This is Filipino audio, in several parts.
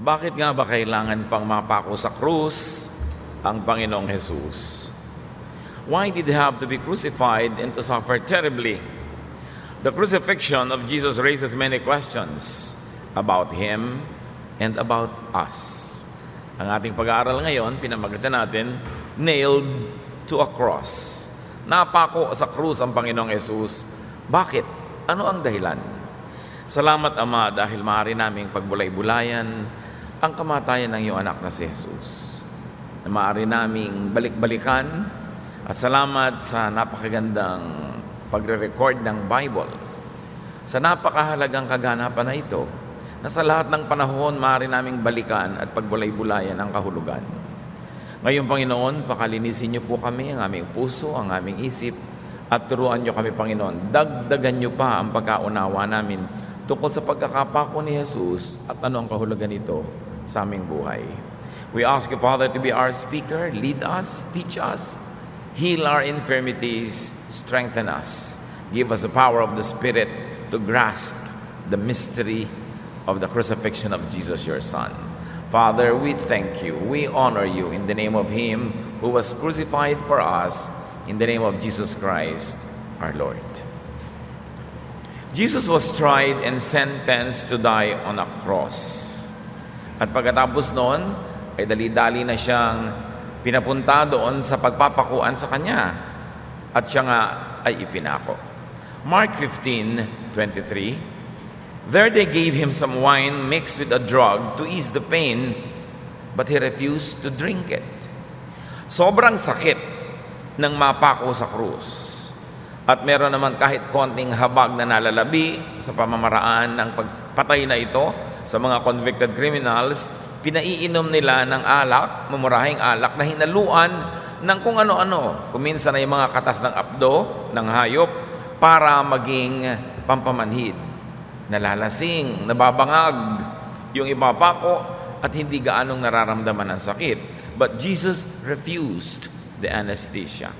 Bakit nga ba kailangan pang mapako sa krus ang Panginoong Jesus? Why did He have to be crucified and to suffer terribly? The crucifixion of Jesus raises many questions about Him and about us. Ang ating pag-aaral ngayon, pinamagatan natin, nailed to a cross. Napako sa krus ang Panginoong Jesus. Bakit? Ano ang dahilan? Salamat, Ama, dahil maaari naming pagbulay-bulayan ang kamatayan ng iyong anak na si Jesus. Na maaari naming balik-balikan at salamat sa napakagandang pagre-record ng Bible. Sa napakahalagang kaganapan na ito, na sa lahat ng panahon maaari naming balikan at pagbulay-bulayan ang kahulugan. Ngayon, Panginoon, pakalinisin niyo po kami, ang aming puso, ang aming isip, at turuan niyo kami, Panginoon. Dagdagan niyo pa ang pagkaunawa namin tungkol sa pagkakapako ni Jesus at ano ang kahulugan nito sa aming buhay. We ask you, Father, to be our speaker, lead us, teach us, heal our infirmities, strengthen us. Give us the power of the Spirit to grasp the mystery of the crucifixion of Jesus, your Son. Father, we thank you, we honor you in the name of Him who was crucified for us, in the name of Jesus Christ, our Lord. Jesus was tried and sentenced to die on a cross. At pagkatapos noon, ay dali-dali na siyang pinapunta doon sa pagpapakuan sa Kanya. At siya nga ay ipinako. Mark 15:23, there they gave Him some wine mixed with a drug to ease the pain, but He refused to drink it. Sobrang sakit ng mapako sa krus. At meron naman kahit konting habag na nalalabi sa pamamaraan ng pagpatay na ito sa mga convicted criminals, pinaiinom nila ng alak, mamurahing alak na hinaluan ng kung ano-ano. Kuminsan ay mga katas ng apdo, ng hayop, para maging pampamanhid. Nalalasing, nababangag yung ipapako at hindi gaanong nararamdaman ng sakit. But Jesus refused the anesthesia.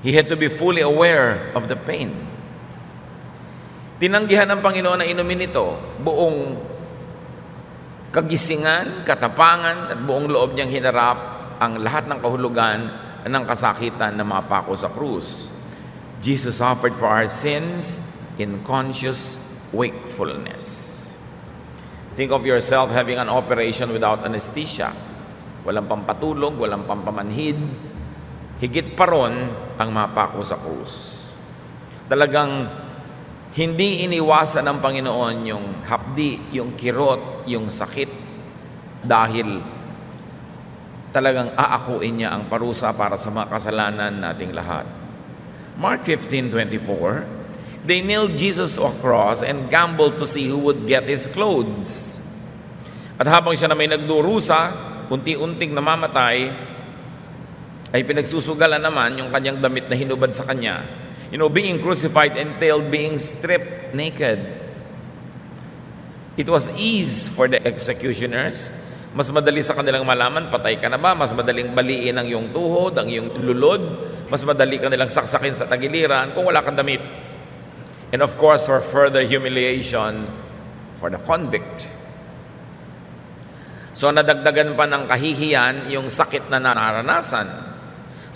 He had to be fully aware of the pain. Tinanggihan ng Panginoon na inumin ito, buong kagisingan, katapangan, at buong loob niyang hinarap ang lahat ng kahulugan ng kasakitan na mapako sa krus. Jesus suffered for our sins in conscious wakefulness. Think of yourself having an operation without anesthesia. Walang pampatulog, walang pampamanhid. Higit pa ron ang mapako sa krus. Talagang hindi iniwasan ng Panginoon yung hapdi, yung kirot, yung sakit dahil talagang aakuin niya ang parusa para sa mga kasalanan nating lahat. Mark 15:24, they nailed Jesus to a cross and gambled to see who would get His clothes. At habang siya na may nagdurusa, unti-unting namamatay, ay pinagsusugalan naman yung kanyang damit na hinubad sa Kanya. Being crucified entailed being stripped naked. It was ease for the executioners. Mas madali sa kanilang malaman, patay ka na ba? Mas madaling baliin ang iyong tuhod, ang iyong lulod. Mas madali ka nilang saksakin sa tagiliran kung wala kang damit. And of course, for further humiliation for the convict. So nadagdagan pa ng kahihiyan yung sakit na nararanasan.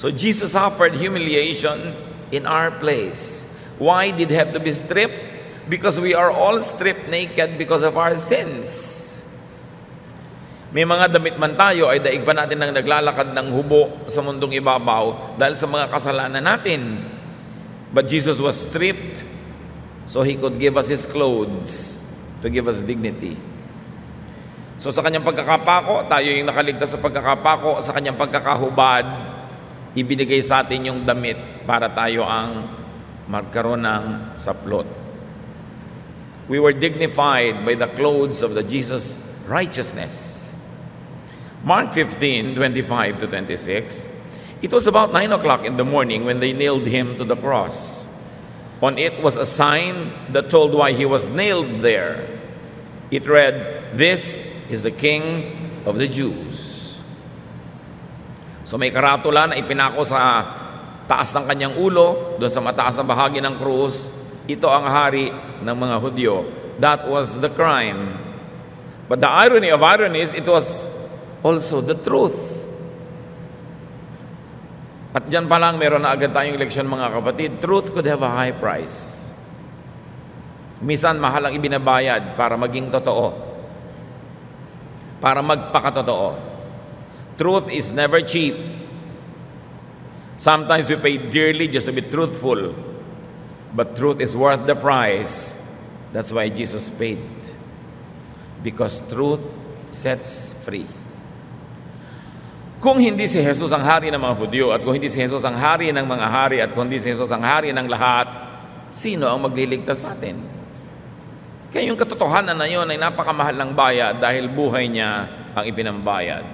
So Jesus suffered humiliation in our place. Why did He have to be stripped? Because we are all stripped naked because of our sins. May mga damit man tayo ay daig pa natin nang naglalakad ng hubo sa mundong ibabaw dahil sa mga kasalanan natin. But Jesus was stripped so He could give us His clothes to give us dignity. So sa Kanyang pagkakapako, tayo yung nakaligtas sa pagkakapako, sa Kanyang pagkakahubad, ibinigay sa atin yung damit para tayo ang magkaroon ng saplot. We were dignified by the clothes of the Jesus righteousness. Mark 15:25-26, it was about 9 o'clock in the morning when they nailed Him to the cross. On it was a sign that told why He was nailed there. It read, "This is the King of the Jews." So may karatula na ipinako sa taas ng kanyang ulo, doon sa mataas na bahagi ng krus, ito ang hari ng mga Hudyo. That was the crime But the irony of ironies, it was also the truth. At dyan pa lang, meron na agad tayong leksyon mga kapatid. Truth could have a high price. Minsan, mahal ang ibinabayad para maging totoo. Para magpakatotoo. Truth is never cheap. Sometimes we pay dearly just to be truthful. But truth is worth the price. That's why Jesus paid. Because truth sets free. Kung hindi si Jesus ang hari ng mga Hudyo, at kung hindi si Jesus ang hari ng mga hari, at kung hindi si Jesus ang hari ng lahat, sino ang magliligtas sa atin? Kaya yung katotohanan na yun ay napakamahal ng bayad dahil buhay niya ang ipinambayad.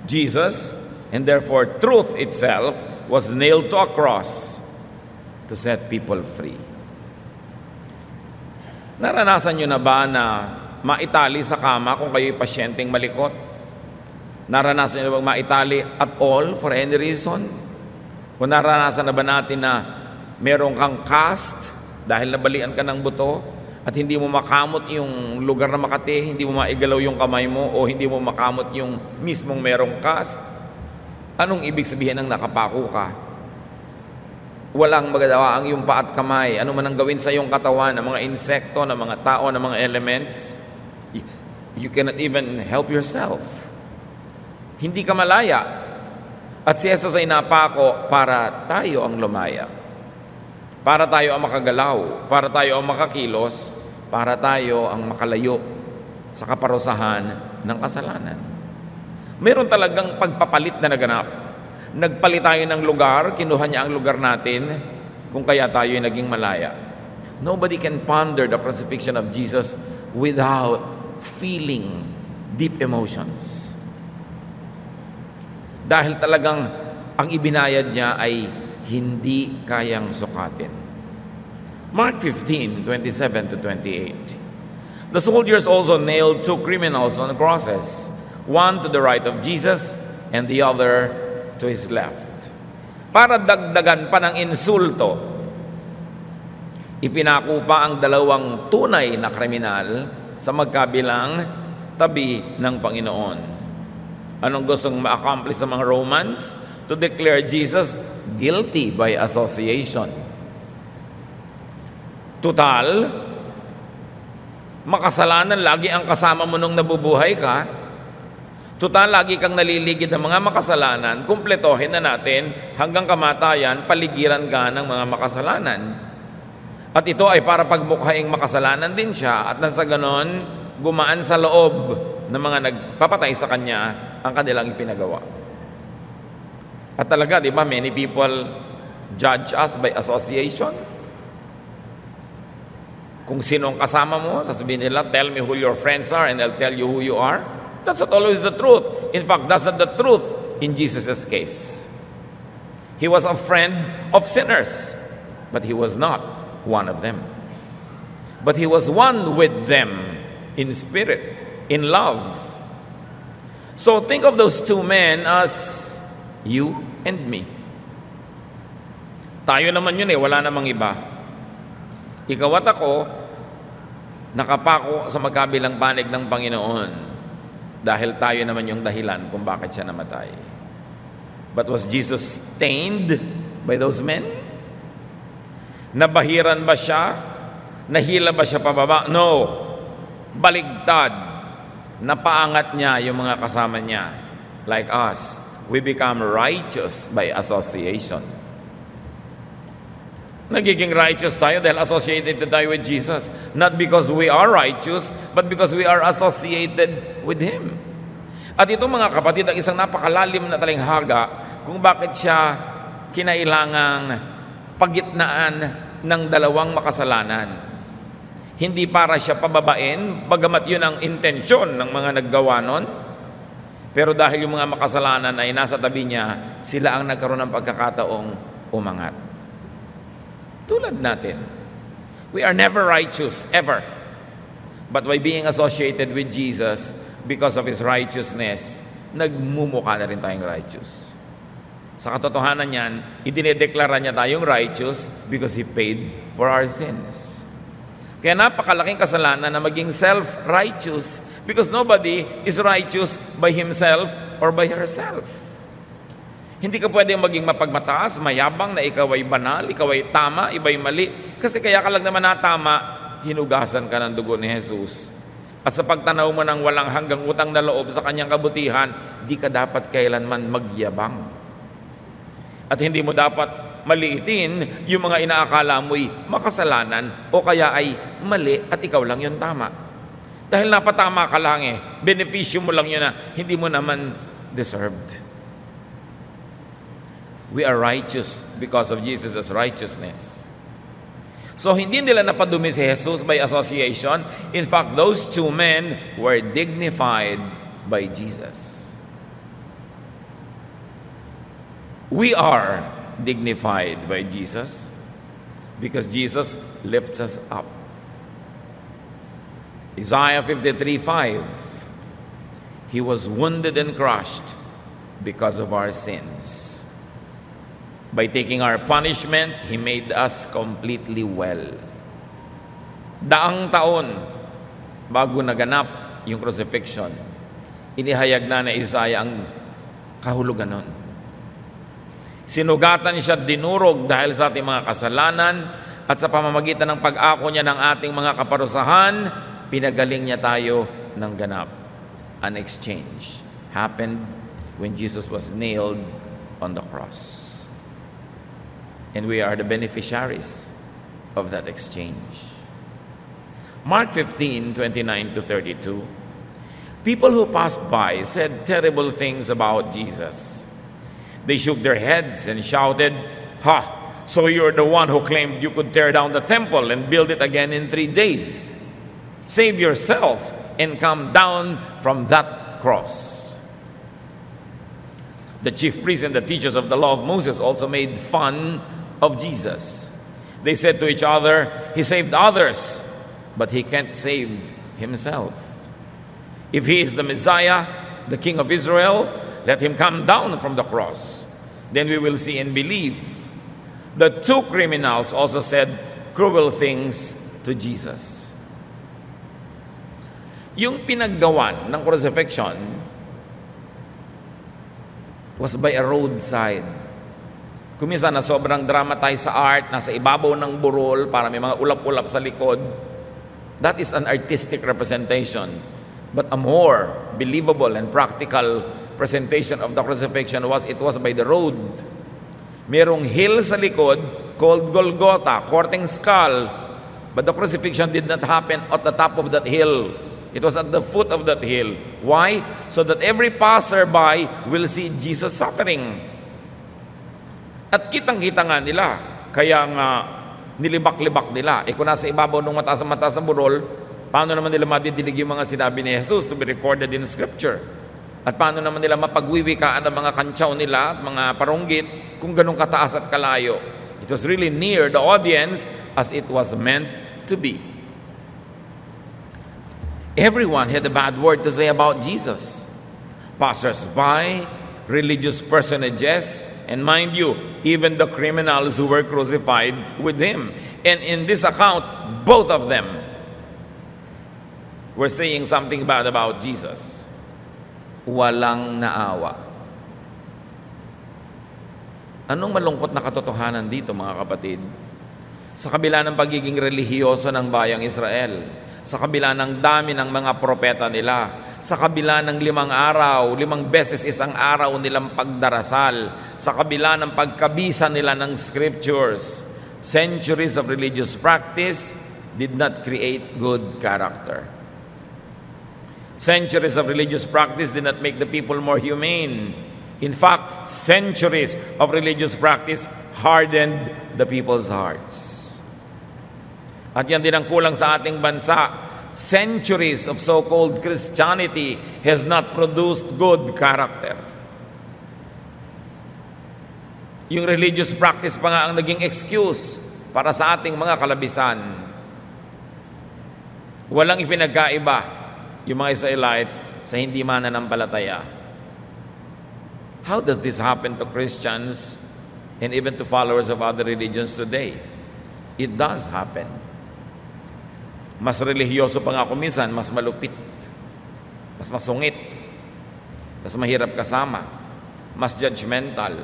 Jesus, and therefore truth itself, was nailed to a cross to set people free. Naranasan nyo na ba na maitali sa kama kung kayo'y pasyenteng malikot? Naranasan nyo na ba maitali at all for any reason? Kung naranasan na ba natin na meron kang cast dahil nabalian ka ng buto at hindi mo makamot yung lugar na makati, hindi mo maigalaw yung kamay mo o hindi mo makamot yung mismong merong cast? Anong ibig sabihin ng nakapako ka? Walang magagawa ang iyong paa at kamay. Ano man ang gawin sa iyong katawan, ng mga insekto, ng mga tao, ng mga elements, you cannot even help yourself. Hindi ka malaya. At si Jesus ay napako para tayo ang lumaya. Para tayo ang makagalaw. Para tayo ang makakilos. Para tayo ang makalayo sa kaparusahan ng kasalanan. Meron talagang pagpapalit na naganap. Nagpalit tayo ng lugar, kinuha niya ang lugar natin, kung kaya tayo ay naging malaya. Nobody can ponder the crucifixion of Jesus without feeling deep emotions. Dahil talagang ang ibinayad niya ay hindi kayang sukatin. Mark 15:27 to 28. The soldiers also nailed 2 criminals on the crosses, one to the right of Jesus and the other to his left. Para dagdagan pa ng insulto, ipinako pa ang 2 tunay na kriminal sa magkabilang tabi ng Panginoon. Anong gustong ma-accomplish sa mga Romans? To declare Jesus guilty by association. Total, makasalanan lagi ang kasama mo nung nabubuhay ka. Total, lagi kang naliligid ng mga makasalanan, kumpletohin na natin hanggang kamatayan, paligiran ka ng mga makasalanan. At ito ay para pagmukhaing makasalanan din siya at nang sa ganon, gumaan sa loob ng mga nagpapatay sa kanya ang kanilang ipinagawa. At talaga, di ba, many people judge us by association. Kung sino ang kasama mo, sasabihin nila, tell me who your friends are and I'll tell you who you are. That's not always the truth. In fact, that's not the truth in Jesus' case. He was a friend of sinners, but he was not one of them. But he was one with them in spirit, in love. So think of those 2 men as you and me. Tayo naman yun wala namang iba. Ikaw at ako, nakapako sa magkabilang panig ng Panginoon. Dahil tayo naman yung dahilan kung bakit siya namatay. But was Jesus stained by those men? Nabahiran ba siya? Nahila ba siya pababa? No. Baligtad. Napaangat niya yung mga kasama niya. Like us. We become righteous by association. Nagiging righteous tayo dahil associated tayo with Jesus. Not because we are righteous, but because we are associated with Him. At ito mga kapatid, ang isang napakalalim na talinghaga kung bakit siya kinailangang pagitnaan ng 2 makasalanan. Hindi para siya pababain, bagamat yun ang intensyon ng mga naggawa nun. Pero dahil yung mga makasalanan ay nasa tabi niya, sila ang nagkaroon ng pagkakataong umangat. Tulad natin. We are never righteous, ever. But by being associated with Jesus, because of His righteousness, nagmumukha na rin tayong righteous. Sa katotohanan niyan, idinedeklara niya tayong righteous because He paid for our sins. Kaya napakalaking kasalanan na maging self-righteous Because nobody is righteous by himself or by herself. Hindi ka pwedeng maging mapagmataas, mayabang na ikaw ay banal, ikaw ay tama, iba ay mali. Kasi kaya ka lang naman natama, hinugasan ka ng dugo ni Jesus. At sa pagtanaw mo ng walang hanggang utang na loob sa kanyang kabutihan, di ka dapat kailanman magyabang. At hindi mo dapat maliitin yung mga inaakala mo'y makasalanan o kaya ay mali at ikaw lang yung tama. Dahil napatama ka lang benepisyo mo lang yun na hindi mo naman deserved. We are righteous because of Jesus' righteousness. So hindi nila napadumi si Jesus by association. In fact, those two men were dignified by Jesus. We are dignified by Jesus because Jesus lifts us up. Isaiah 53:5, He was wounded and crushed because of our sins. By taking our punishment, He made us completely well. Daang taon bago naganap yung crucifixion, inihayag na ni Isaiah ang kahulugan nun. Sinugatan siya, dinurog dahil sa ating mga kasalanan at sa pamamagitan ng pag-ako niya ng ating mga kaparusahan, pinagaling niya tayo ng ganap. An exchange happened when Jesus was nailed on the cross. And we are the beneficiaries of that exchange. Mark 15:29-32. People who passed by said terrible things about Jesus. They shook their heads and shouted, "Ha! So you're the one who claimed you could tear down the temple and build it again in 3 days. Save yourself and come down from that cross." The chief priests and the teachers of the law of Moses also made fun of Jesus. They said to each other, "He saved others, but he can't save himself. If he is the Messiah, the King of Israel, let him come down from the cross. Then we will see and believe." The two criminals also said cruel things to Jesus. Yung pinaggawan ng crucifixion was by a roadside. Kuminsan na sobrang dramatize sa art, nasa ibabaw ng burol para may mga ulap-ulap sa likod. That is an artistic representation. But a more believable and practical presentation of the crucifixion was, it was by the road. Merong hill sa likod called Golgotha, Korteng Skull. But the crucifixion did not happen at the top of that hill. It was at the foot of that hill. Why? So that every passerby will see Jesus suffering. At kitang-kita nga nila, kaya nga nilibak-libak nila. Kung nasa ibabaw ng mataas ng burol, paano naman nila madidinig yung mga sinabi ni Jesus to be recorded in Scripture? At paano naman nila mapagwiwikaan ang mga kantsaw nila at mga paronggit kung ganun kataas at kalayo? It was really near the audience as it was meant to be. Everyone had a bad word to say about Jesus. Passers-by, religious personages, and mind you, even the criminals who were crucified with him. And in this account, both of them were saying something bad about Jesus. Walang naawa. Anong malungkot na katotohanan dito, mga kapatid? Sa kabila ng pagiging relihiyoso ng bayang Israel, sa kabila ng dami ng mga propeta nila, sa kabila ng 5 araw, 5 beses isang araw nilang pagdarasal, sa kabila ng pagkabisa nila ng scriptures, centuries of religious practice did not create good character. Centuries of religious practice did not make the people more humane. In fact, centuries of religious practice hardened the people's hearts. At yan din ang kulang sa ating bansa. Centuries of so-called Christianity has not produced good character. Yung religious practice pa nga ang naging excuse para sa ating mga kalabisan. Walang ipinagkaiba yung mga Israelites sa hindi mananampalataya. How does this happen to Christians and even to followers of other religions today? It does happen. Mas relihiyoso pa nga ako minsan, mas malupit. mas masungit, mas mahirap kasama, mas judgmental,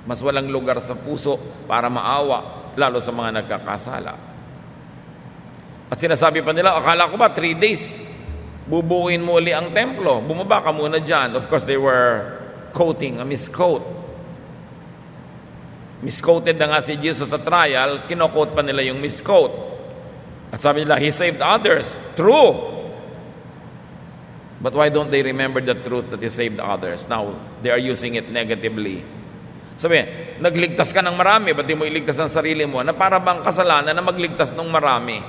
mas walang lugar sa puso para maawa, lalo sa mga nagkakasala. At sinasabi pa nila, akala ko ba 3 days, bubuuin mo uli ang templo, bumaba ka muna dyan. Of course, they were quoting a misquote. Misquoted na nga si Jesus sa trial, kinoquote pa nila yung misquote. At sabi nila, He saved others. True. But why don't they remember the truth that He saved others? Now, they are using it negatively. Sabi, nagligtas ka ng marami, ba't di mo iligtas ang sarili mo? Na para bang kasalanan na magligtas ng marami?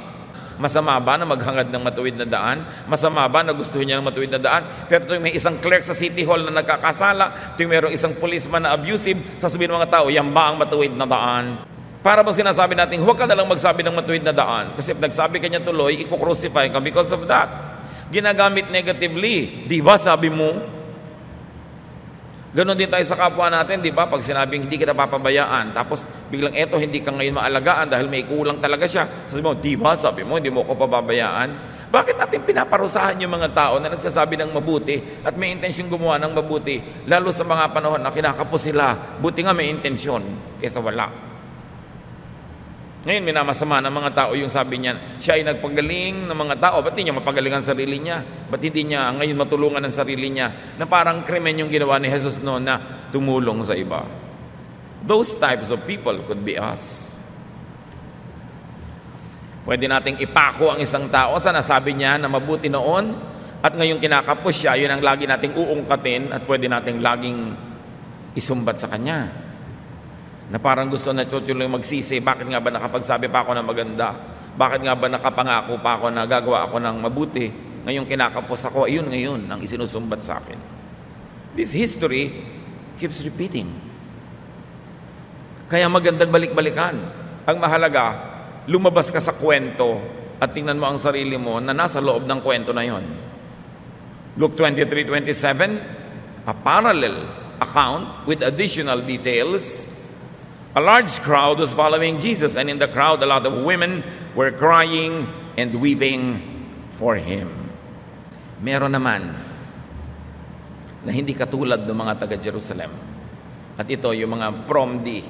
Masama ba na maghangad ng matuwid na daan? Masama ba na gustuhin niya ng matuwid na daan? Pero tuwing may isang clerk sa City Hall na nagkakasala, tuwing mayroong isang policeman na abusive, sasabihin ng mga tao, yan ba ang matuwid na daan? Para bang sinasabi natin, huwag ka nalang magsabi ng matuwid na daan. Kasi if nagsabi ka niya tuloy, i-crucify ka because of that. Ginagamit negatively. Di ba sabi mo? Ganon din tayo sa kapwa natin, di ba? Pag sinabing hindi kita papabayaan, tapos biglang eto hindi ka ngayon maalagaan dahil may kulang talaga siya. Sabi mo, di ba? Sabi mo, hindi mo ko papabayaan. Bakit natin pinaparusahan yung mga tao na nagsasabi ng mabuti at may intensyong gumawa ng mabuti, lalo sa mga panahon na kinakapos sila, buti nga may intensyon kaysa wala. Ngayon, minamasama ng mga tao yung sabi niya, siya ay nagpagaling ng mga tao. Ba't hindi niya mapagaling ang sarili niya? Ba't hindi niya ngayon matulungan ang sarili niya? Na parang krimen yung ginawa ni Jesus noon na tumulong sa iba. Those types of people could be us. Pwede nating ipako ang isang tao sa nasabi niya na mabuti noon at ngayong kinakapos siya, yun ang lagi nating uungkatin at pwede nating laging isumbat sa kanya. Na parang gusto na tutuloy magsisi, bakit nga ba nakapagsabi pa ako ng maganda? Bakit nga ba nakapangako pa ako na gagawa ako ng mabuti? Ngayong kinakapos ako, ayun ngayon ang isinusumbat sa akin. This history keeps repeating. Kaya magandang balik-balikan. Ang mahalaga, lumabas ka sa kwento at tingnan mo ang sarili mo na nasa loob ng kwento na yon. Luke 23:27, a parallel account with additional details. A large crowd was following Jesus, and in the crowd a lot of women were crying and weeping for Him. Meron naman na hindi katulad ng mga taga-Jerusalem. At ito yung mga promdi.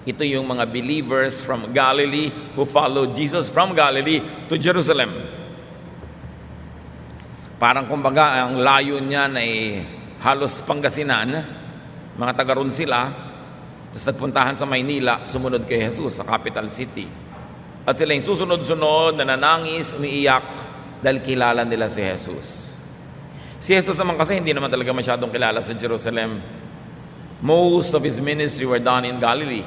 Ito yung mga believers from Galilee who followed Jesus from Galilee to Jerusalem. Parang kumbaga ang layo niya ay halos Pangasinan, mga taga-ron sila. Tapos nagpuntahan sa Maynila, sumunod kay Jesus sa capital city. At sila yung susunod-sunod, nananangis, umiiyak, dahil kilala nila si Jesus. Si Jesus naman kasi hindi naman talaga masyadong kilala sa Jerusalem. Most of His ministry were done in Galilee,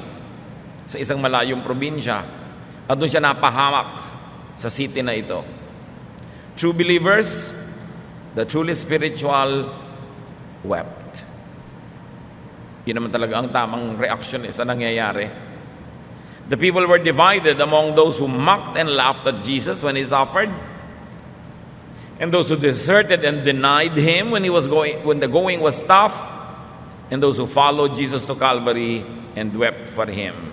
sa isang malayong probinsya. At doon siya napahamak sa city na ito. True believers, the truly spiritual, wept. Yun naman talaga ang tamang reaction sa nangyayari. The people were divided among those who mocked and laughed at Jesus when He suffered, and those who deserted and denied Him when the going was tough, and those who followed Jesus to Calvary and wept for Him.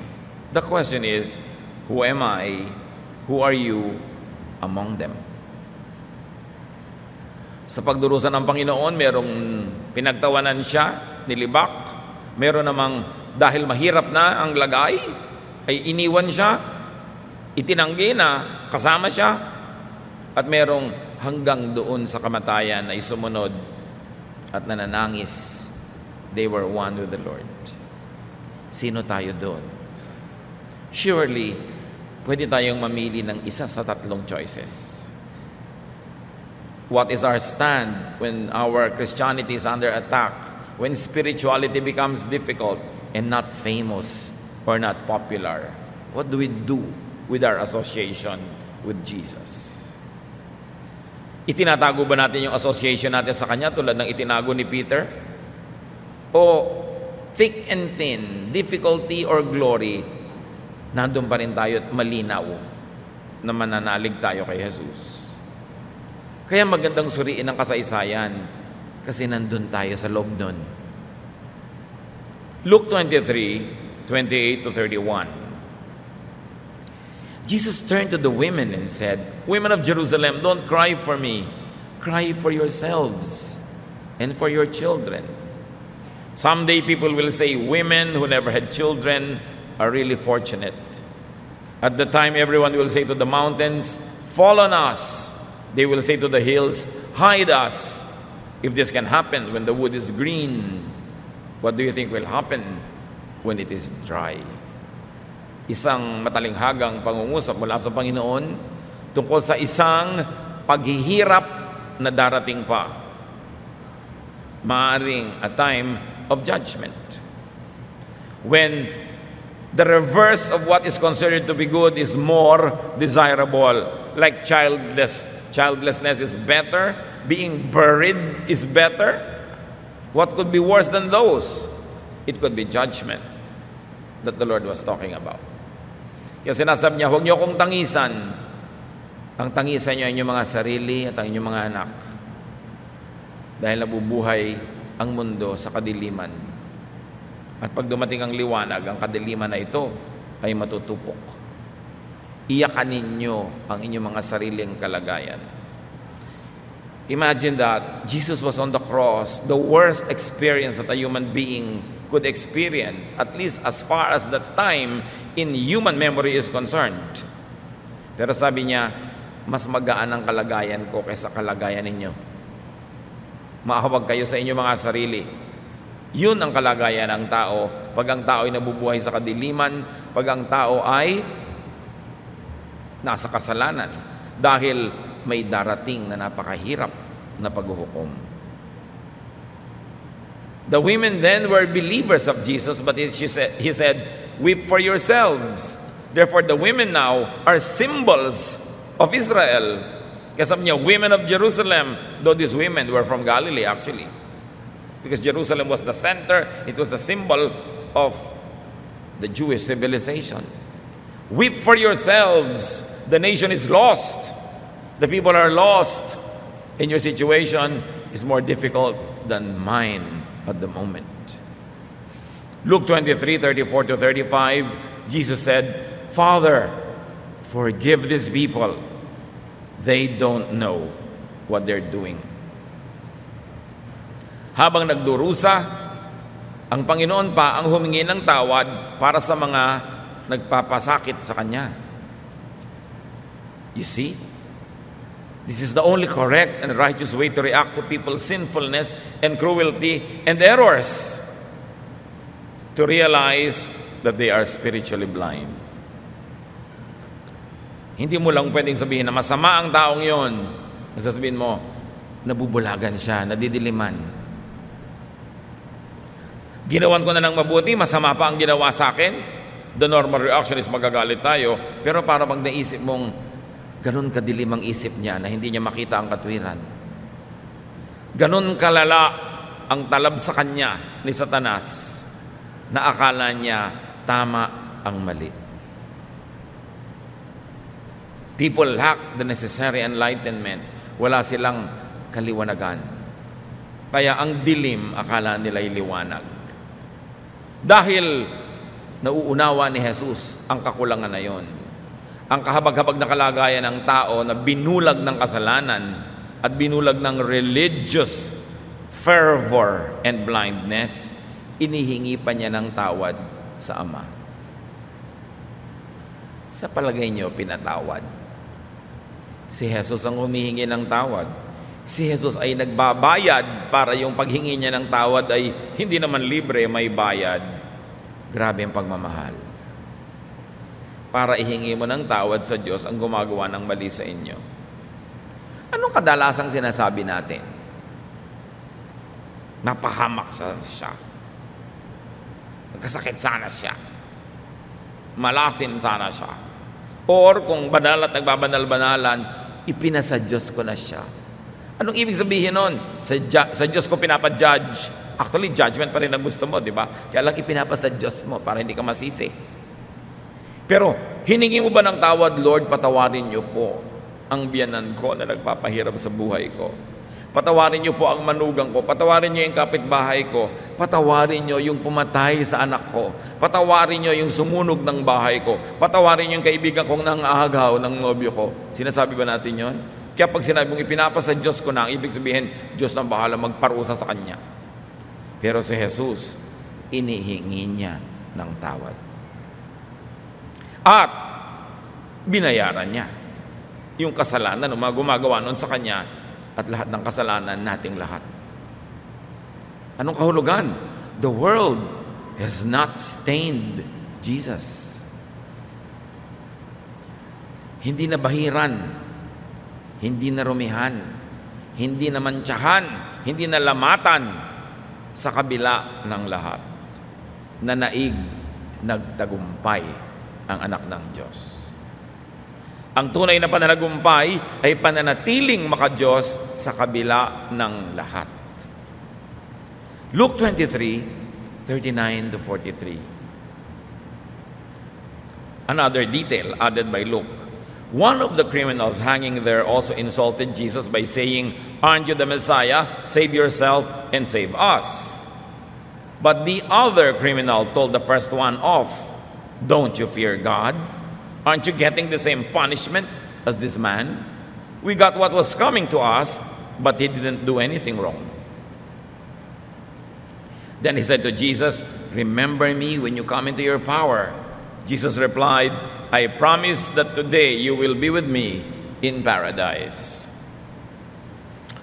The question is, who am I? Who are you among them? Sa pagdurusa ng Panginoon, merong pinagtawanan siya, nilibak. Meron namang dahil mahirap na ang lagay, ay iniwan siya, itinanggi na kasama siya, at merong hanggang doon sa kamatayan ay sumunod at nananangis. They were one with the Lord. Sino tayo doon? Surely, pwede tayong mamili ng isa sa tatlong choices. What is our stand when our Christianity is under attack? When spirituality becomes difficult and not famous or not popular, what do we do with our association with Jesus? Itinatago ba natin yung association natin sa Kanya tulad ng itinago ni Peter? O thick and thin, difficulty or glory, nandun pa rin tayo at malinaw na mananalig tayo kay Jesus? Kaya magandang suriin ang kasaysayan kasi nandun tayo sa loob nun. Luke 23:28-31. Jesus turned to the women and said, "Women of Jerusalem, don't cry for me, cry for yourselves and for your children. Someday people will say women who never had children are really fortunate. At the time, everyone will say to the mountains, fall on us. They will say to the hills, hide us. If this can happen when the wood is green, what do you think will happen when it is dry? Isang matalinghagang pangungusap mula sa Panginoon tungkol sa isang paghihirap na darating pa. Maaring a time of judgment. When the reverse of what is considered to be good is more desirable. Like childlessness is better. Being buried is better. What could be worse than those? It could be judgment that the Lord was talking about. Kaya sinasabi niya, huwag niyo akong tangisan. Ang tangisan niyo ay inyong mga sarili at ang inyong mga anak. Dahil nabubuhay ang mundo sa kadiliman. At pag dumating ang liwanag, ang kadiliman na ito ay matutupok. Iyakan ninyo ang inyong mga sariling kalagayan. Imagine that Jesus was on the cross, the worst experience that a human being could experience, at least as far as the time in human memory is concerned. Pero sabi niya, mas magaan ang kalagayan ko kaysa kalagayan ninyo. Maahawag kayo sa inyong mga sarili. Yun ang kalagayan ng tao pag ang tao ay nabubuhay sa kadiliman, pag ang tao ay nasa kasalanan dahil may darating na napakahirap na paghuhukom. The women then were believers of Jesus, but he said, weep for yourselves. Therefore, the women now are symbols of Israel. Kaya sabi niya, women of Jerusalem, though these women were from Galilee actually. Because Jerusalem was the center, it was the symbol of the Jewish civilization. Weep for yourselves. The nation is lost. The people are lost. And your situation is more difficult than mine at the moment. Luke 23:34-35, Jesus said, Father, forgive these people. They don't know what they're doing. Habang nagdurusa, ang Panginoon pa ang humingi ng tawad para sa mga nagpapasakit sa Kanya. You see? This is the only correct and righteous way to react to people's sinfulness and cruelty and errors. To realize that they are spiritually blind. Hindi mo lang pwedeng sabihin na masama ang taong yon. Sasabihin mo, nabubulagan siya, nadidiliman. Ginawan ko na ng mabuti, masama pa ang ginawa sa akin. The normal reaction is magagalit tayo. Pero para pag naisip mong ganun kadilim ang isip niya na hindi niya makita ang katwiran. Ganun kalala ang talab sa kanya ni Satanas na akala niya tama ang mali. People lack the necessary enlightenment. Wala silang kaliwanagan. Kaya ang dilim, akala nila'y liwanag. Dahil nauunawa ni Jesus ang kakulangan na yon. Ang kahabag-habag na kalagayan ng tao na binulag ng kasalanan at binulag ng religious fervor and blindness, inihingi pa niya ng tawad sa Ama. Sa palagay niyo, pinatawad? Si Jesus ang humihingi ng tawad. Si Jesus ay nagbabayad para yung paghingi niya ng tawad ay hindi naman libre, may bayad. Grabe ang pagmamahal. Para ihingi mo ng tawad sa Diyos ang gumagawa ng mali sa inyo. Anong kadalasang sinasabi natin? Napahamak siya. Nagkasakit sana siya. Malasin sana siya. Or kung banal at nagbabanal-banalan, ipinasa Diyos ko na siya. Anong ibig sabihin nun? Sa Diyos ko pinapa-judge. Actually, judgment pa rin ang gusto mo, di ba? Kaya lang ipinapasa Diyos mo para hindi ka masisi. Pero, hiningi mo ba ng tawad, Lord, patawarin niyo po ang biyanan ko na nagpapahirap sa buhay ko. Patawarin niyo po ang manugang ko. Patawarin niyo yung kapitbahay ko. Patawarin niyo yung pumatay sa anak ko. Patawarin niyo yung sumunog ng bahay ko. Patawarin niyo yung kaibigan kong nangahagaw ng nobyo ko. Sinasabi ba natin yon? Kaya pag sinabi mong ipinapasa Diyos ko na, ang ibig sabihin, Diyos na bahala magparusa sa kanya. Pero si Jesus, inihingi niya ng tawad. At binayaran niya yung kasalanan ng mga gumagawa noon sa kanya at lahat ng kasalanan nating lahat. Anong kahulugan? The world has not stained Jesus. Hindi na bahiran, hindi na rumihan, hindi na mantsahan, hindi na lamatan sa kabila ng lahat. Nanaig, nagtagumpay ang anak ng Diyos. Ang tunay na pananagumpay ay pananatiling maka-Diyos sa kabila ng lahat. Luke 23:39-43. Another detail added by Luke. One of the criminals hanging there also insulted Jesus by saying, "Aren't you the Messiah? Save yourself and save us." But the other criminal told the first one off, "Don't you fear God? Aren't you getting the same punishment as this man? We got what was coming to us, but he didn't do anything wrong." Then he said to Jesus, "Remember me when you come into your power." Jesus replied, "I promise that today you will be with me in paradise."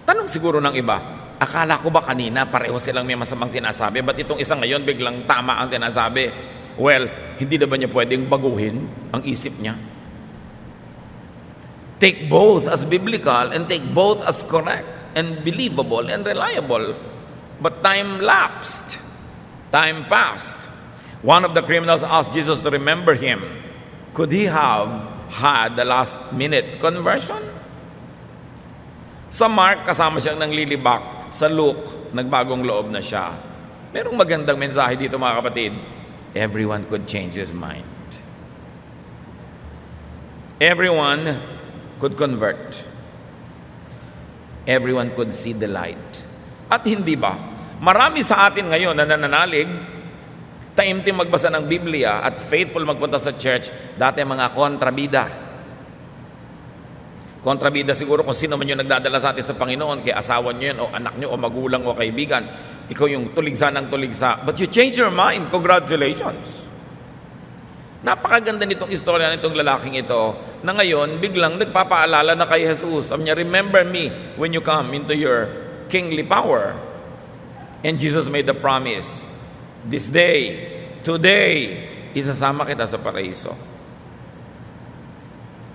Tanong siguro ng iba, akala ko ba kanina pareho silang may masamang sinasabi? Ba't itong isang ngayon biglang tama ang sinasabi? Well, hindi na ba niya pwedeng baguhin ang isip niya? Take both as biblical and take both as correct and believable and reliable. But time lapsed. Time passed. One of the criminals asked Jesus to remember him. Could he have had the last-minute conversion? Sa Mark, kasama siyang nanglilibak. Sa Luke, nagbagong loob na siya. Merong magandang mensahe dito mga kapatid. Everyone could change his mind. Everyone could convert. Everyone could see the light. At hindi ba? Marami sa atin ngayon na nananalig, taimtim magbasa ng Biblia at faithful magpunta sa church, dati mga kontrabida. Kontrabida siguro kung sino man yung nagdadala sa atin sa Panginoon, kay asawa nyo yun, o anak nyo, o magulang, o kaibigan. Ikaw yung tuligsa ng tuligsa. But you change your mind. Congratulations. Napakaganda nitong istorya nitong lalaking ito na ngayon, biglang nagpapaalala na kay Jesus. Sabi niya, "Remember me when you come into your kingly power." And Jesus made the promise, "This day, today, isasama kita sa paraiso."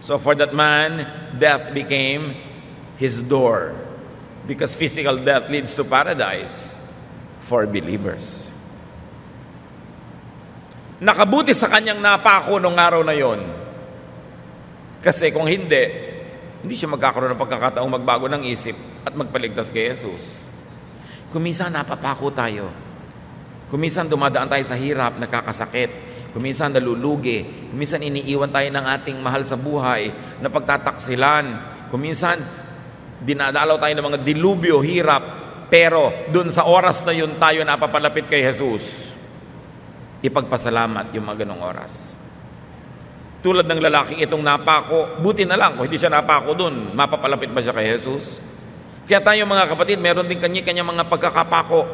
So for that man, death became his door, because physical death leads to paradise for believers. Nakabuti sa kanyang napako nung araw na yon. Kasi kung hindi siya magkakaroon ng pagkakataong magbago ng isip at magpaligtas kay Jesus. Kuminsan napapako tayo. Kuminsan dumadaan tayo sa hirap, nakakasakit. Kuminsan nalulugi. Kuminsan iniiwan tayo ng ating mahal sa buhay na pagtataksilan. Kuminsan dinadalaw tayo ng mga dilubyo, hirap. Pero dun sa oras na yun tayo napapalapit kay Jesus. Ipagpasalamat yung mga ganong oras. Tulad ng lalaking itong napako, buti na lang kung hindi siya napako dun, mapapalapit ba siya kay Jesus? Kaya tayo mga kapatid, meron din kanya-kanya mga pagkakapako.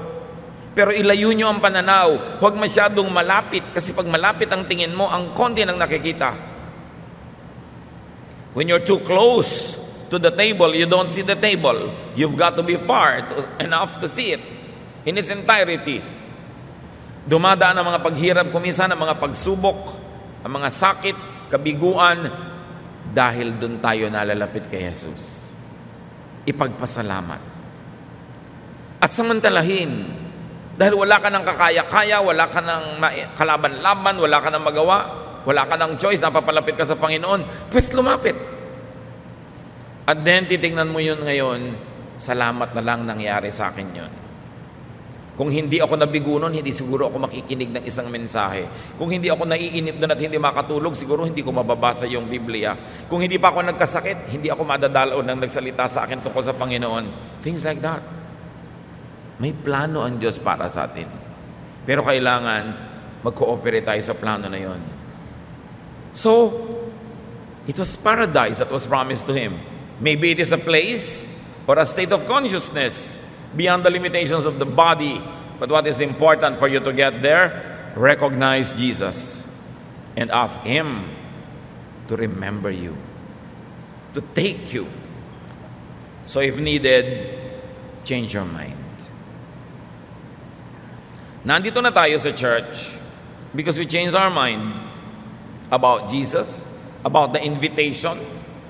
Pero ilayo nyo ang pananaw. Huwag masyadong malapit, kasi pag malapit ang tingin mo, ang konti nang nakikita. When you're too close to the table, you don't see the table. You've got to be far enough to see it in its entirety. Dumadaan ang mga paghirap, kuminsan ang mga pagsubok, ang mga sakit, kabiguan, dahil dun tayo nalalapit kay Jesus. Ipagpasalamat. At samantalahin, dahil wala ka ng kakaya-kaya, wala ka ng kalaban-laban, wala ka ng magawa, wala ka ng choice, napapalapit ka sa Panginoon, pues lumapit. At then, titingnan mo yun ngayon, salamat na lang nangyari sa akin yun. Kung hindi ako nabigunon, hindi siguro ako makikinig ng isang mensahe. Kung hindi ako naiinip doon at hindi makatulog, siguro hindi ko mababasa yung Biblia. Kung hindi pa ako nagkasakit, hindi ako madadalaw ng nagsalita sa akin tungkol sa Panginoon. Things like that. May plano ang Diyos para sa atin. Pero kailangan mag-cooperate tayo sa plano na yon. So, it was paradise that was promised to him. Maybe it is a place or a state of consciousness beyond the limitations of the body. But what is important for you to get there? Recognize Jesus and ask Him to remember you, to take you. So if needed, change your mind. Nandito na tayo sa church because we changed our mind about Jesus, about the invitation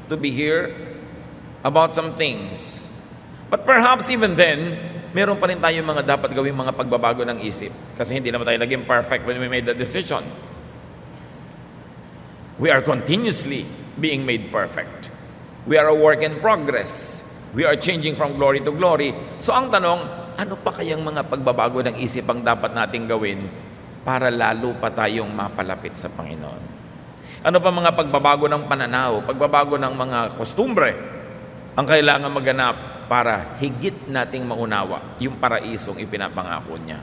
to be here, about some things. But perhaps even then, meron pa rin tayong mga dapat gawing mga pagbabago ng isip. Kasi hindi naman tayo naging perfect when we made the decision. We are continuously being made perfect. We are a work in progress. We are changing from glory to glory. So ang tanong, ano pa kayang mga pagbabago ng isip ang dapat nating gawin para lalo pa tayong mapalapit sa Panginoon? Ano pa mga pagbabago ng pananaw, pagbabago ng mga kostumbre ang kailangan maganap para higit nating maunawa yung paraisong ipinapangako niya?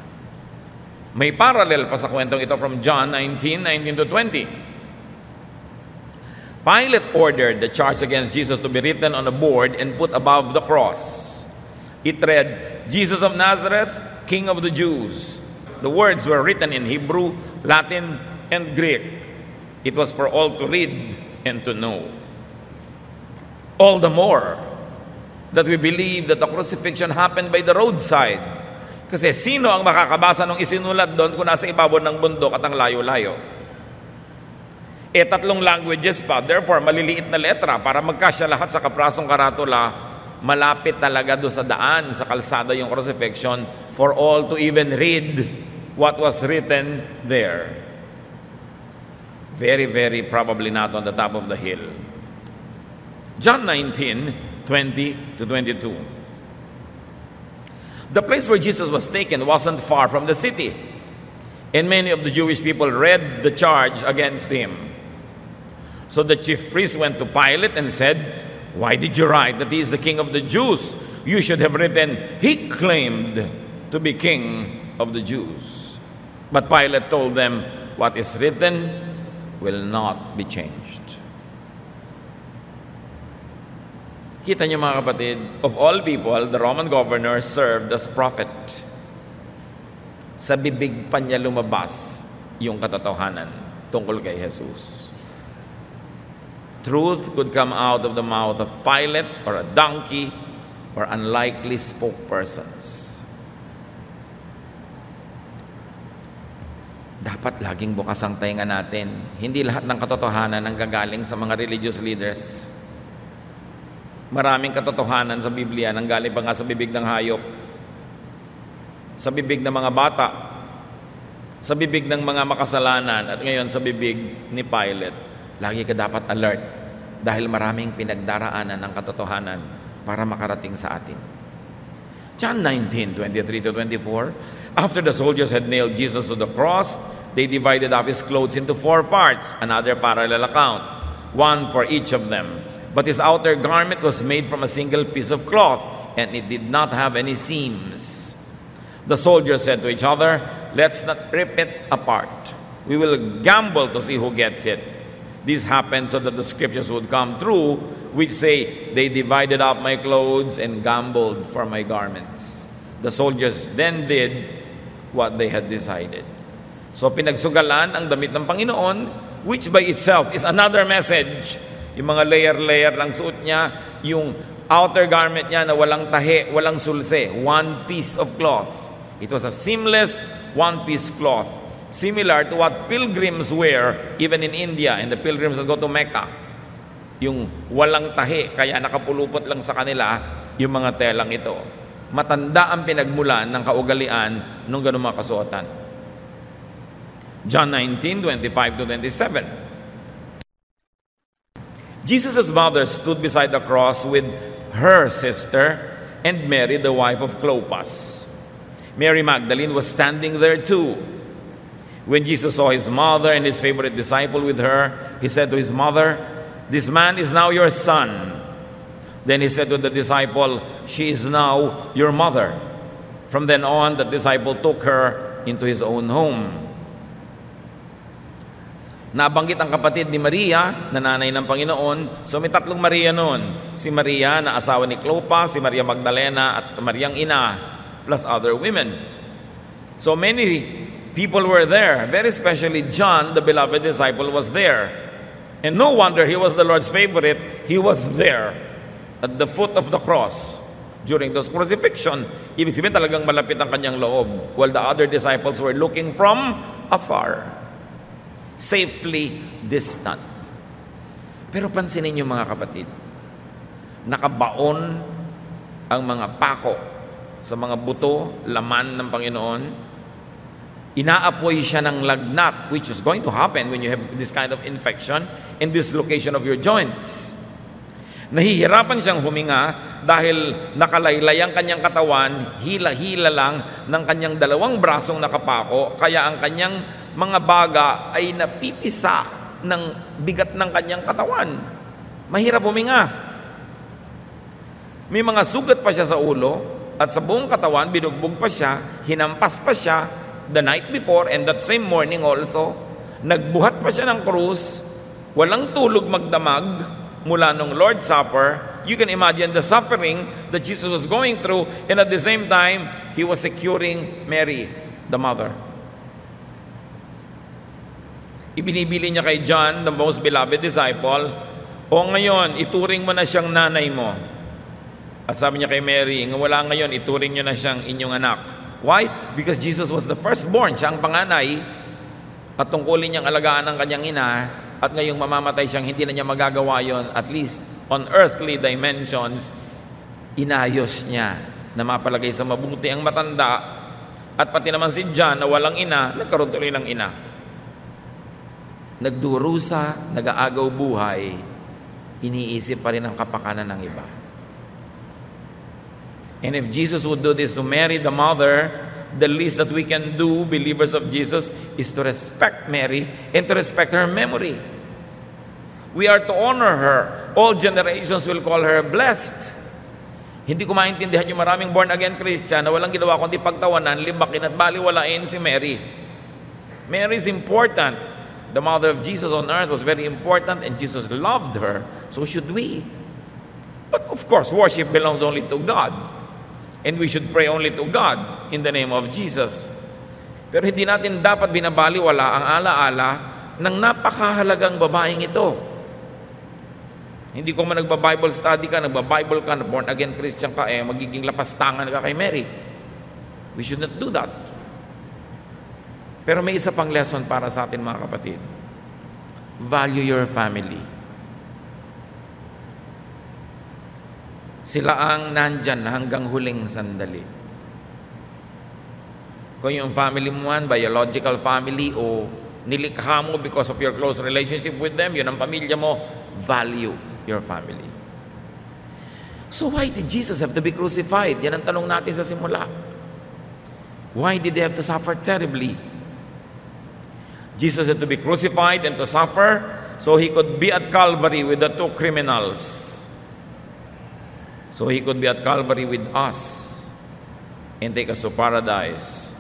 May parallel pa sa kwentong ito from John 19:19-20. Pilate ordered the charge against Jesus to be written on a board and put above the cross. It read, Jesus of Nazareth, King of the Jews. The words were written in Hebrew, Latin, and Greek. It was for all to read and to know. All the more that we believe that the crucifixion happened by the roadside. Kasi sino ang makakabasa ng isinulat doon kung nasa ibabaw ng bundok at ang layo-layo? Tatlong languages pa, therefore maliliit na letra para magkasya lahat sa kaprasong karatula. Malapit talaga doon sa daan, sa kalsada yung crucifixion for all to even read what was written there. Very, very probably not on the top of the hill. John 19:20-22. The place where Jesus was taken wasn't far from the city, and many of the Jewish people read the charge against him. So the chief priest went to Pilate and said, "Why did you write that he is the king of the Jews? You should have written, he claimed to be king of the Jews." But Pilate told them, what is written will not be changed. Kita niyo mga kapatid, of all people, the Roman governor served as prophet. Sa bibig pa niya lumabas yung katotohanan tungkol kay Jesus. Truth could come out of the mouth of Pilate or a donkey or unlikely spokespersons. Dapat laging bukas ang tainga natin. Hindi lahat ng katotohanan ang gagaling sa mga religious leaders. Maraming katotohanan sa Biblia nang galing pa nga sa bibig ng hayop, sa bibig ng mga bata, sa bibig ng mga makasalanan, at ngayon sa bibig ni Pilate. Lagi ka dapat alert dahil maraming pinagdaraanan ng katotohanan para makarating sa atin. John 19:23-24. After the soldiers had nailed Jesus to the cross, they divided up his clothes into 4 parts, another parallel account, one for each of them. But his outer garment was made from a single piece of cloth, and it did not have any seams. The soldiers said to each other, "Let's not rip it apart. We will gamble to see who gets it." This happened so that the scriptures would come true, which say, "They divided up my clothes and gambled for my garments." The soldiers then did what they had decided. So pinagsugalan ang damit ng Panginoon, which by itself is another message. Yung mga layer-layer ng suot niya, yung outer garment niya na walang tahi, walang sulse, one piece of cloth. It was a seamless one-piece cloth, similar to what pilgrims wear even in India and the pilgrims that go to Mecca. Yung walang tahi, kaya nakapulupot lang sa kanila yung mga telang ito. Matanda ang pinagmulan ng kaugalian nung ganung mga kasuotan. John 19:25-27. Jesus' mother stood beside the cross with her sister and Mary, the wife of Clopas. Mary Magdalene was standing there too. When Jesus saw his mother and his favorite disciple with her, he said to his mother, "This man is now your son." Then he said to the disciple, "She is now your mother." From then on, the disciple took her into his own home. Nabanggit ang kapatid ni Maria, na nanay ng Panginoon. So may tatlong Maria noon. Si Maria na asawa ni Clopas, si Maria Magdalena at Mariang ina, plus other women. So many people were there. Very especially John, the beloved disciple, was there. And no wonder he was the Lord's favorite. He was there at the foot of the cross during those crucifixion. Ibig sabihin talagang malapit ang kanyang loob, while the other disciples were looking from afar, safely distant. Pero pansinin niyo mga kapatid, nakabaon ang mga pako sa mga buto, laman ng Panginoon. Inaapoy siya ng lagnat, which is going to happen when you have this kind of infection and dislocation of your joints. Nahihirapan siyang huminga dahil nakalaylay ang kanyang katawan, hila-hila lang ng kanyang dalawang brasong nakapako, kaya ang kanyang mga baga ay napipisa ng bigat ng kanyang katawan. Mahirap huminga. May mga sugat pa siya sa ulo at sa buong katawan, binugbog pa siya, hinampas pa siya the night before and that same morning also. Nagbuhat pa siya ng krus, walang tulog magdamag mula nung Lord's Supper. You can imagine the suffering that Jesus was going through, and at the same time, He was securing Mary, the mother. Ibinibili niya kay John, the most beloved disciple, o ngayon, ituring mo na siyang nanay mo. At sabi niya kay Mary, wala ngayon, ituring niyo na siyang inyong anak. Why? Because Jesus was the firstborn, siya ang panganay, at tungkulin niyang alagaan ng kanyang ina, at ngayong mamamatay siyang hindi na niya magagawa yon, at least on earthly dimensions, inayos niya na mapalagay sa mabuti ang matanda, at pati naman si John na walang ina, nagkaroon tuloy ng ina. Nagdurusa, nag-aagaw buhay, iniisip pa rin ang kapakanan ng iba. And if Jesus would do this to Mary, the mother, the least that we can do, believers of Jesus, is to respect Mary and to respect her memory. We are to honor her. All generations will call her blessed. Hindi ko maintindihan yung maraming born-again Christian na walang ginawa kundi pagtawanan, libakin at baliwalain si Mary. Mary is important. The mother of Jesus on earth was very important and Jesus loved her. So should we. But of course, worship belongs only to God. And we should pray only to God in the name of Jesus. Pero hindi natin dapat binabaliwala ang alaala ng napakahalagang babaeng ito. Hindi ko man nagba-Bible study ka, nagba-Bible ka, born-again Christian ka, magiging lapastangan ka kay Mary. We should not do that. Pero may isa pang lesson para sa atin mga kapatid. Value your family. Sila ang nandyan hanggang huling sandali. Kung yung family mo man, biological family, o nilikha mo because of your close relationship with them, yun ang pamilya mo, value your family. So why did Jesus have to be crucified? Yan ang tanong natin sa simula. Why did they have to suffer terribly? Jesus had to be crucified and to suffer so He could be at Calvary with the two criminals. So He could be at Calvary with us and take us to paradise.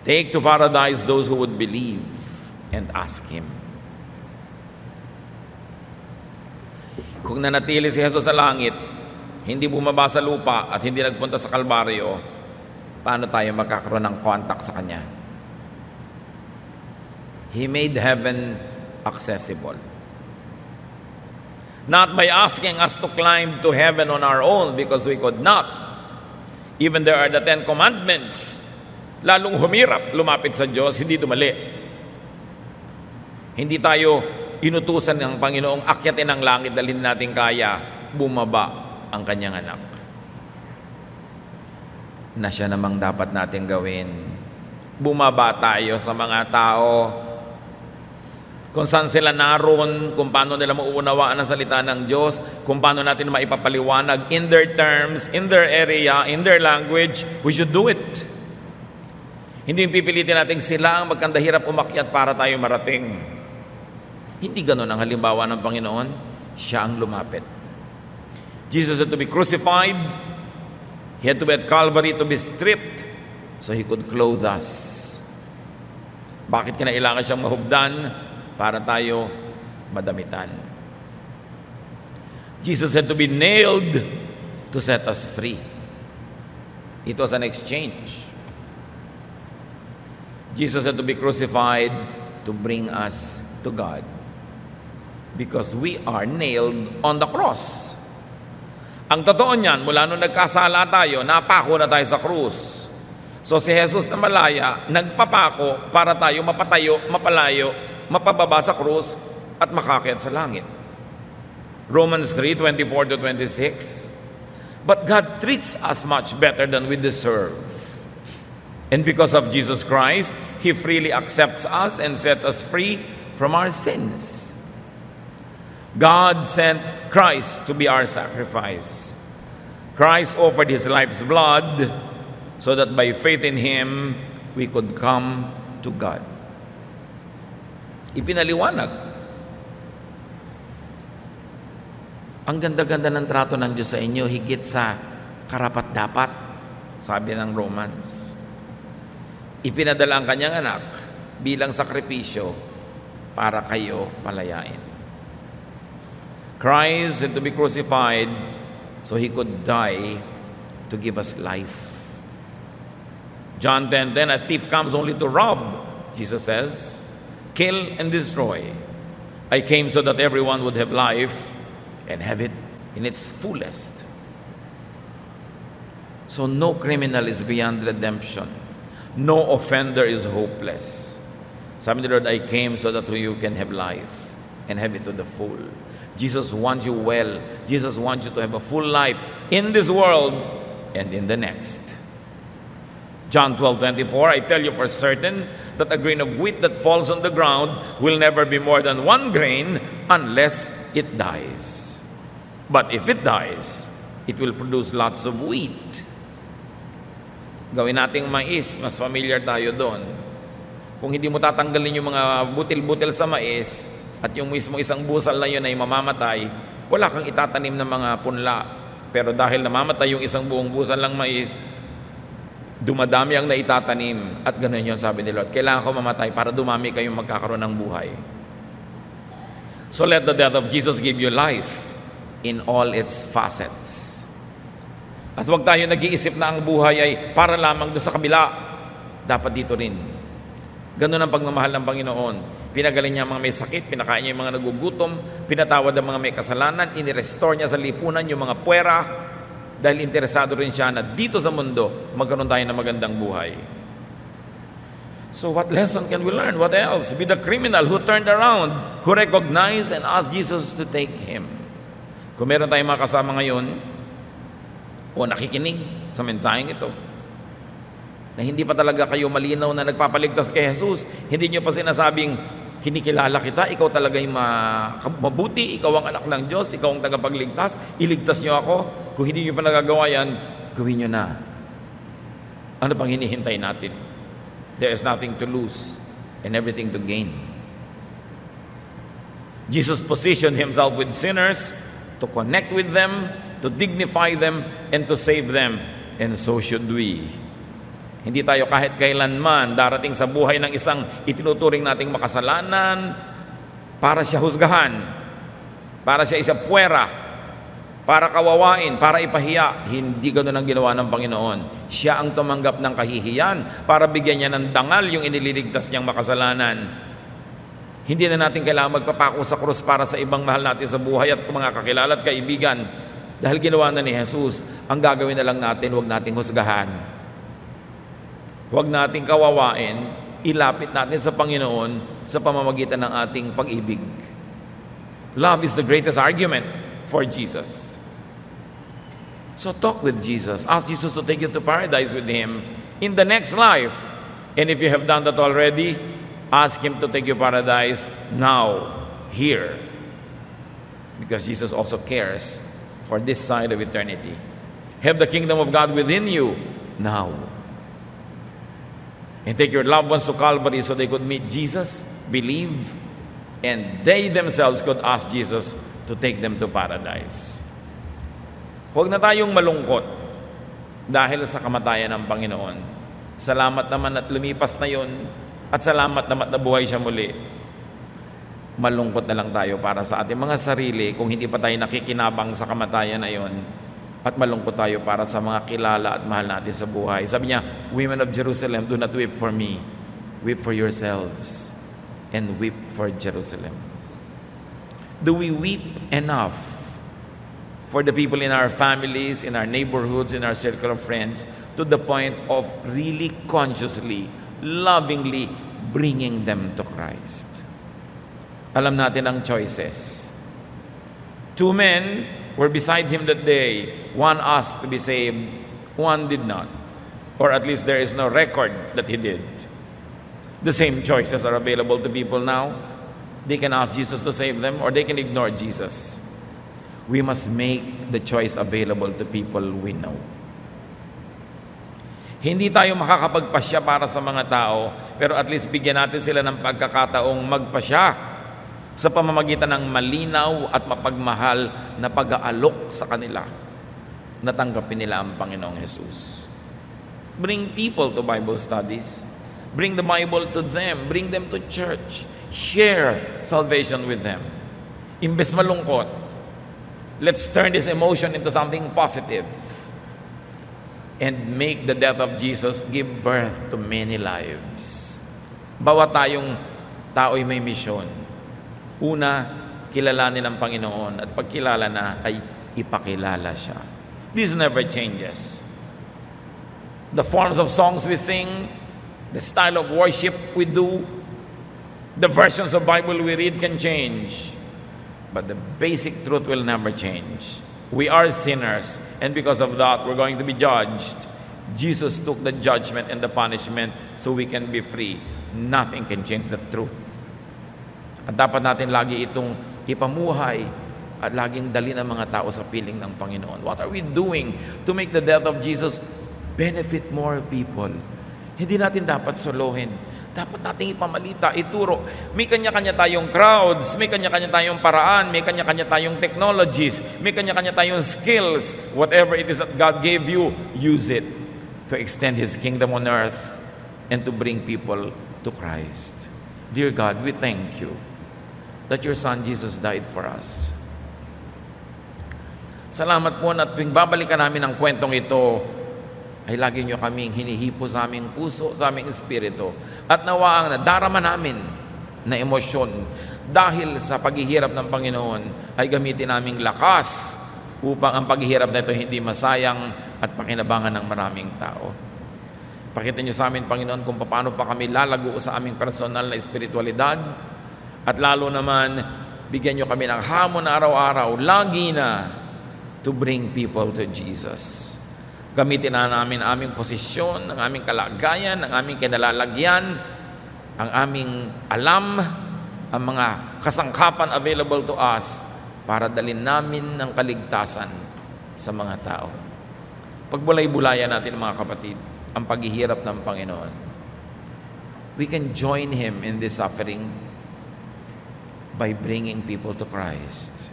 Take to paradise those who would believe and ask Him. Kung nanatili si Jesus sa langit, hindi bumaba sa lupa at hindi nagpunta sa Kalbaryo, paano tayo magkakaroon ng contact sa Kanya? He made heaven accessible. Not by asking us to climb to heaven on our own because we could not. Even there are the 10 commandments. Lalong humirap, lumapit sa Diyos, hindi dumali. Hindi tayo inutusan ng Panginoong akyatin ang langit dahil hindi natin kaya, bumaba ang Kanyang anak. Na siya namang dapat natin gawin. Bumaba tayo sa mga tao kung saan sila naroon, kung paano nila mauunawaan ang salita ng Diyos, kung paano natin maipapaliwanag in their terms, in their area, in their language, we should do it. Hindi yung pipilitin natin sila ang magkandahirap umakyat para tayo marating. Hindi ganun ang halimbawa ng Panginoon. Siya ang lumapit. Jesus had to be crucified. He had to be at Calvary to be stripped so He could clothe us. Bakit kinailangan siyang mahubdan? Para tayo madamitan. Jesus had to be nailed to set us free. It was an exchange. Jesus had to be crucified to bring us to God. Because we are nailed on the cross. Ang totoo niyan, mula nung nagkasala tayo, napako na tayo sa krus. So si Jesus na malaya, nagpapako para tayo mapatayo, mapalayo, mapababa sa krus, at makakyat sa langit. Romans 3:24-26. But God treats us much better than we deserve. And because of Jesus Christ, He freely accepts us and sets us free from our sins. God sent Christ to be our sacrifice. Christ offered His life's blood so that by faith in Him, we could come to God. Ipinaliwanag. Ang ganda-ganda ng trato ng Diyos sa inyo, higit sa karapat-dapat, sabi ng Romans. Ipinadala ang kanyang anak bilang sakripisyo para kayo palayain. Christ had to be crucified so He could die to give us life. John 10:10, a thief comes only to rob, Jesus says, kill and destroy. I came so that everyone would have life and have it in its fullest. So no criminal is beyond redemption. No offender is hopeless. Sabi ni Lord, I came so that you can have life and have it to the full. Jesus wants you well. Jesus wants you to have a full life in this world and in the next. John 12:24, I tell you for certain that a grain of wheat that falls on the ground will never be more than 1 grain unless it dies. But if it dies, it will produce lots of wheat. Gawin nating mais, mas familiar tayo doon. Kung hindi mo tatanggalin yung mga butil-butil sa mais at yung mismo isang busal na yun ay mamamatay, wala kang itatanim ng mga punla. Pero dahil namamatay yung isang buong busal ng mais, dumadami ang naitatanim. At ganoon yun, sabi ni Lord. Kailangan ko mamatay para dumami kayong magkakaroon ng buhay. So let the death of Jesus give you life in all its facets. At huwag tayo nag-iisip na ang buhay ay para lamang doon sa kabila. Dapat dito rin. Ganun ang pagmamahal ng Panginoon. Pinagaling niya ang mga may sakit, pinakain niya yung mga nagugutom, pinatawad ang mga may kasalanan, inirestore niya sa lipunan yung mga puwera, dahil interesado rin siya na dito sa mundo, magkaroon tayo ng magandang buhay. So what lesson can we learn? What else? Be the criminal who turned around, who recognized and asked Jesus to take him. Kung meron tayong mga kasama ngayon, o nakikinig sa mensaheng ito, na hindi pa talaga kayo malinaw na nagpapaligtas kay Jesus, hindi nyo pa sinasabing, kinikilala kita, ikaw talaga yung mabuti, ikaw ang anak ng Diyos, ikaw ang tagapagligtas, iligtas nyo ako. Kung hindi nyo pa nagagawa yan, gawin nyo na. Ano pang hinihintay natin? There is nothing to lose and everything to gain. Jesus positioned Himself with sinners to connect with them, to dignify them, and to save them. And so should we. Hindi tayo kahit kailanman darating sa buhay ng isang itinuturing nating makasalanan para siya husgahan, para siya isa puwera, para kawawain, para ipahiya. Hindi ganoon ang ginawa ng Panginoon. Siya ang tumanggap ng kahihiyan para bigyan niya ng dangal yung iniligtas niyang makasalanan. Hindi na natin kailangan magpapako sa krus para sa ibang mahal natin sa buhay at mga kakilala at kaibigan. Dahil ginawa na ni Jesus, ang gagawin na lang natin, huwag nating husgahan. Huwag nating kawawain, ilapit natin sa Panginoon sa pamamagitan ng ating pag-ibig. Love is the greatest argument for Jesus. So talk with Jesus. Ask Jesus to take you to paradise with Him in the next life. And if you have done that already, ask Him to take you to paradise now, here. Because Jesus also cares for this side of eternity. Have the kingdom of God within you now. And take your loved ones to Calvary so they could meet Jesus, believe, and they themselves could ask Jesus to take them to paradise. Huwag na tayong malungkot dahil sa kamatayan ng Panginoon. Salamat naman at lumipas na yon At salamat na buhay siya muli. Malungkot na lang tayo para sa ating mga sarili kung hindi pa tayo nakikinabang sa kamatayan na yon. At malungkot tayo para sa mga kilala at mahal natin sa buhay. Sabi niya, "Women of Jerusalem, do not weep for me. Weep for yourselves and weep for Jerusalem." Do we weep enough for the people in our families, in our neighborhoods, in our circle of friends, to the point of really consciously, lovingly bringing them to Christ? Alam natin ang choices. 2 men were beside him that day. One asked to be saved, one did not. Or at least there is no record that he did. The same choices are available to people now. They can ask Jesus to save them, or they can ignore Jesus. We must make the choice available to people we know. Hindi tayo makakapagpasya para sa mga tao, pero at least bigyan natin sila ng pagkakataong magpasya sa pamamagitan ng malinaw at mapagmahal na pag-aalok sa kanila. Natanggapin nila ang Panginoong Jesus. Bring people to Bible studies. Bring the Bible to them. Bring them to church. Share salvation with them. Imbes malungkot, let's turn this emotion into something positive and make the death of Jesus give birth to many lives. Bawat tayong tao'y may misyon. Una, kilalanin ang Panginoon, at pagkilala na ay ipakilala siya. This never changes. The forms of songs we sing, the style of worship we do, the versions of Bible we read can change, but the basic truth will never change. We are sinners, and because of that, we're going to be judged. Jesus took the judgment and the punishment so we can be free. Nothing can change the truth. At dapat natin lagi itong ipamuhay at laging dali ng mga tao sa piling ng Panginoon. What are we doing to make the death of Jesus benefit more people? Hindi natin dapat solohin. Dapat nating ipamalita, ituro. May kanya-kanya tayong crowds, may kanya-kanya tayong paraan, may kanya-kanya tayong technologies, may kanya-kanya tayong skills. Whatever it is that God gave you, use it to extend His kingdom on earth and to bring people to Christ. Dear God, we thank you that your Son Jesus died for us. Salamat po na tuwing babalikan namin ang kwentong ito, ay lagi nyo kaming hinihipo sa aming puso, sa aming espiritu, at nawa ang nadarama namin na emosyon dahil sa paghihirap ng Panginoon ay gamitin naming lakas upang ang paghihirap na ito hindi masayang at pakinabangan ng maraming tao. Pakita nyo sa amin, Panginoon, kung paano pa kami lalago sa aming personal na espiritualidad, at lalo naman, bigyan nyo kami ng hamon na araw-araw, lagi na, to bring people to Jesus. Gamitin na namin aming posisyon, ang aming kalagayan, ang aming kinalalagyan, ang aming alam, ang mga kasangkapan available to us para dalhin namin ng kaligtasan sa mga tao. Pagbulay-bulayan natin, mga kapatid, ang paghihirap ng Panginoon. We can join Him in this suffering by bringing people to Christ,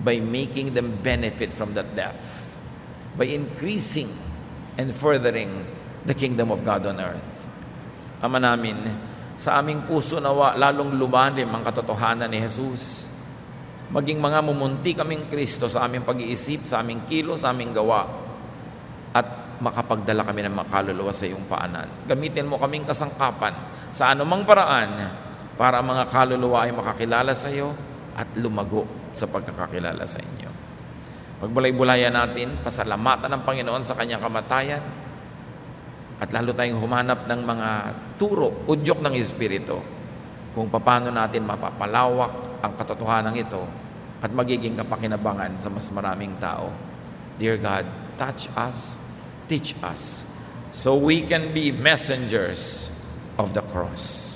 by making them benefit from that death, by increasing and furthering the kingdom of God on earth. Ama namin, sa aming puso nawa lalong lumalim ang katotohanan ni Jesus. Maging mga mumunti kaming Kristo sa aming pag-iisip, sa aming kilo, sa aming gawa, at makapagdala kami ng makaluluwa sa iyong paanan. Gamitin mo kaming kasangkapan sa anumang paraan para ang mga kaluluwa ay makakilala sa iyo at lumago sa pagkakakilala sa inyo. Pagbulay-bulayan natin, pasalamatan ng Panginoon sa kanyang kamatayan, at lalo tayong humanap ng mga turo, udyok ng Espiritu, kung paano natin mapapalawak ang katotohanan ito at magiging kapakinabangan sa mas maraming tao. Dear God, touch us, teach us, so we can be messengers of the cross.